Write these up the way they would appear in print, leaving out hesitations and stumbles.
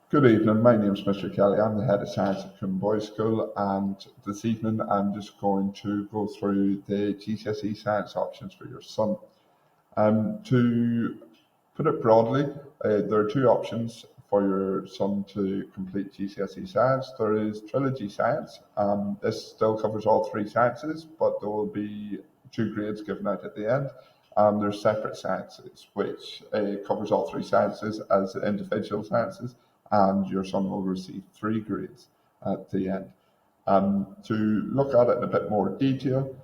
Good evening, my name is Mr. Kelly. I'm the head of science at Coombe Boys School, and this evening I'm just going to go through the GCSE Science options for your son. To put it broadly, there are two options for your son to complete GCSE Science. There is Trilogy Science. This still covers all three sciences, but there will be two grades given out at the end. There's Separate Sciences, which covers all three sciences as individual sciences, and your son will receive three grades at the end. To look at it in a bit more detail,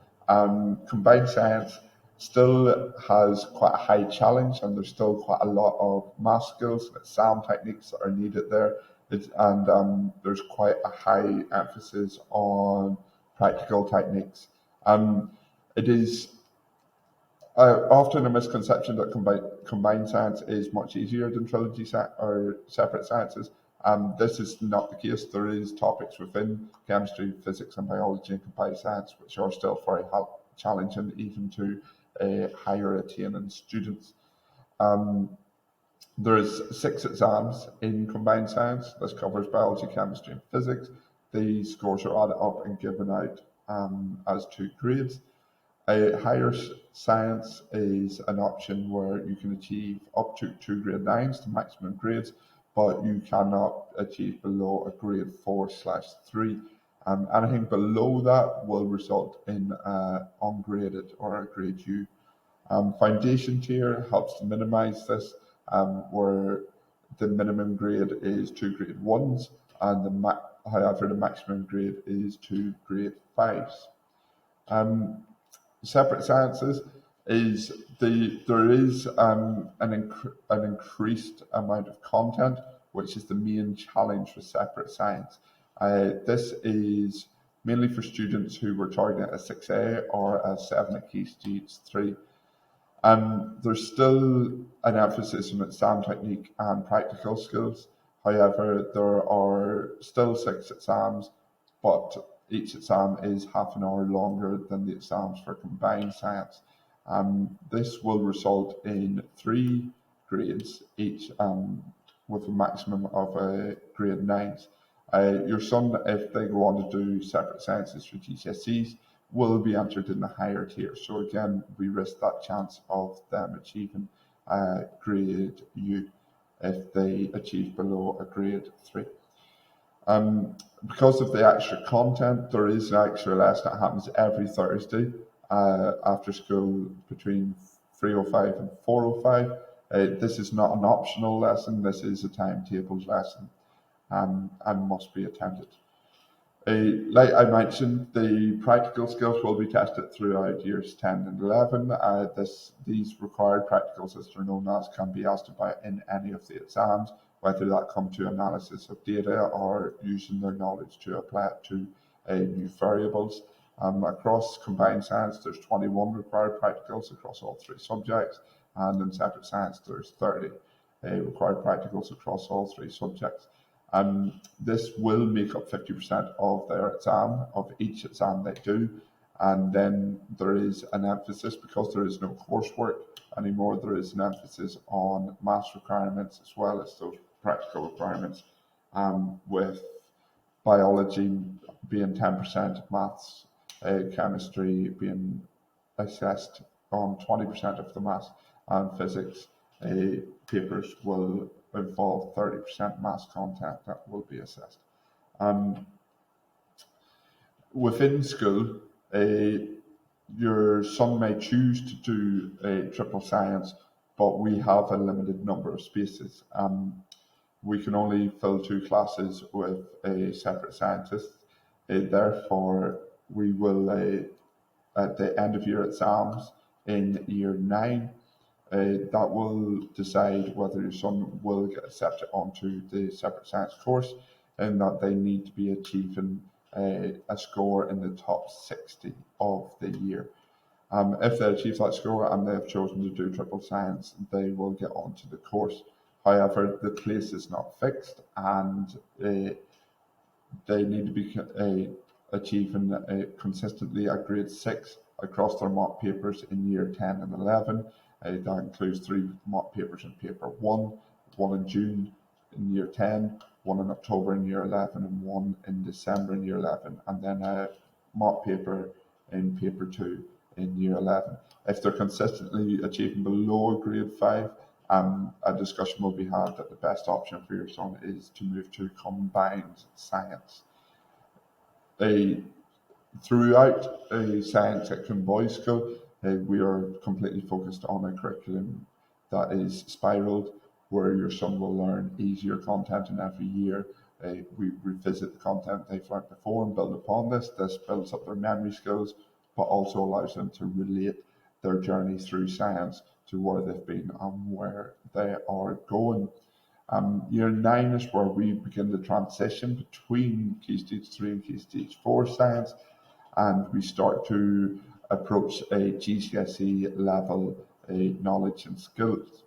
combined science still has quite a high challenge, and there's still quite a lot of math skills and exam techniques that are needed there. There's quite a high emphasis on practical techniques. It is often a misconception that combined science is much easier than or separate sciences. This is not the case. There is topics within chemistry, physics, and biology and combined science which are still very challenging, even to higher attaining students. There is 6 exams in combined science. This covers biology, chemistry, and physics. These scores are added up and given out as 2 grades. Higher science is an option where you can achieve up to 2 grade 9s, the maximum grades, but you cannot achieve below a grade 4/3. Anything below that will result in ungraded or a grade U. Foundation tier helps to minimize this, where the minimum grade is 2 grade 1s, and however the maximum grade is 2 grade 5s. Separate sciences there is an increased amount of content, which is the main challenge for separate science. This is mainly for students who were targeting a 6A or a 7 at Key Stage 3. There's still an emphasis on exam technique and practical skills. However, there are still 6 exams, but each exam is half an hour longer than the exams for combined science. This will result in 3 grades each, with a maximum of grade 9s. Your son, if they go on to do separate sciences for GCSEs, will be entered in the higher tier. So again, we risk that chance of them achieving grade U if they achieve below a grade 3. Because of the extra content, there is an extra lesson that happens every Thursday after school between 3:05 and 4:05. This is not an optional lesson, this is a timetabled lesson and must be attended. Like I mentioned, the practical skills will be tested throughout years 10 and 11. These required practicals, as they're known as, can be asked about in any of the exams, whether that come to analysis of data or using their knowledge to apply it to new variables. Across combined science, there's 21 required practicals across all 3 subjects, and in separate science, there's 30 required practicals across all 3 subjects. This will make up 50% of their exam, of each exam they do, and then there is an emphasis, because there is no coursework anymore, there is an emphasis on maths requirements as well as those practical requirements, with biology being 10% maths, chemistry being assessed on 20% of the maths, and physics papers will involve 30% maths content that will be assessed. Within school, your son may choose to do a triple science, but we have a limited number of spaces. We can only fill 2 classes with a separate scientist. Therefore, we will, at the end of year exams in year 9, that will decide whether your son will get accepted onto the separate science course, and that they need to be achieving a score in the top 60 of the year. If they achieve that score and they have chosen to do triple science, they will get onto the course. However, the place is not fixed, and they need to be achieving consistently a grade 6 across their mock papers in year 10 and 11. That includes 3 mock papers in paper 1 in June in year 10, one in October in year 11 and one in December in year 11, and then a mock paper in paper 2 in year 11. If they're consistently achieving below a grade 5, a discussion will be had that the best option for your son is to move to combined science. Throughout science at Boys School, we are completely focused on a curriculum that is spiraled, where your son will learn easier content in every year. We revisit the content they've learned before and build upon this. This builds up their memory skills, but also allows them to relate their journey through science to where they've been and where they are going. Year 9 is where we begin the transition between Key Stage 3 and Key Stage 4 science, and we start to approach a GCSE level knowledge and skills.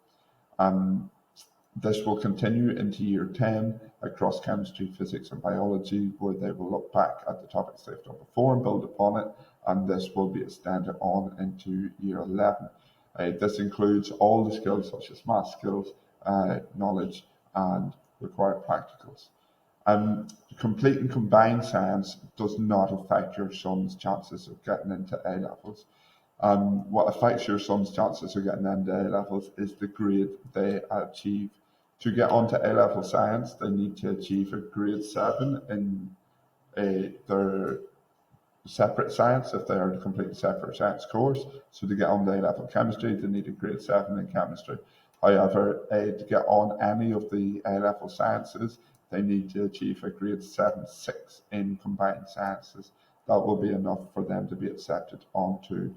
This will continue into year 10 across chemistry, physics and biology, where they will look back at the topics they've done before and build upon it, and this will be extended on into year 11. This includes all the skills such as math skills, knowledge and required practicals. Completing combined science does not affect your son's chances of getting into A levels. What affects your son's chances of getting into A levels is the grade they achieve. To get onto A level science, they need to achieve a grade 7 in their separate science if they are to complete a separate science course. So to get on the A level chemistry, they need a grade 7 in chemistry. However, to get on any of the A level sciences, they need to achieve a grade 7/6 in combined sciences. That will be enough for them to be accepted onto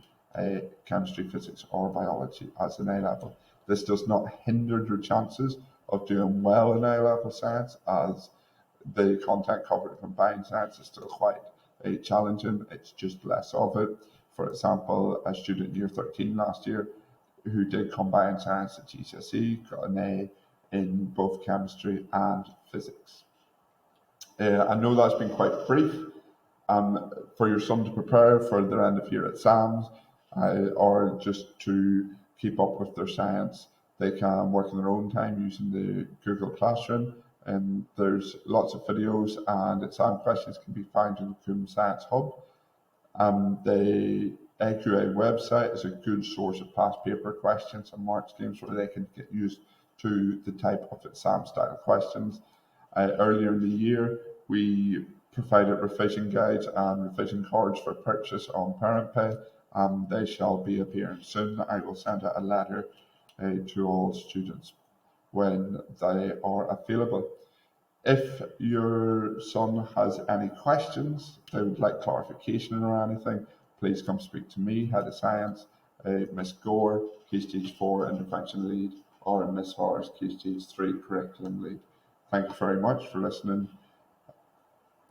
chemistry, physics or biology as an A level. This does not hinder their chances of doing well in A level science, as the content covered in combined science is still quite challenging. It's just less of it. For example, a student in year 13 last year who did combined science at GCSE got an A in both chemistry and physics. I know that's been quite brief. For your son to prepare for their end of year exams or just to keep up with their science, they can work in their own time using the Google Classroom. And there's lots of videos and exam questions can be found in the Coombe Science Hub. The AQA website is a good source of past paper questions and mark schemes where they can get used to the type of exam style questions. Earlier in the year, we provided revision guides and revision cards for purchase on ParentPay. They shall be appearing soon. I will send out a letter to all students when they are available. If your son has any questions, they would like clarification or anything, please come speak to me, Head of Science, Miss Gore, Key Stage 4 Intervention Lead, or Miss Horace, Key Stage 3 Curriculum Lead. Thank you very much for listening.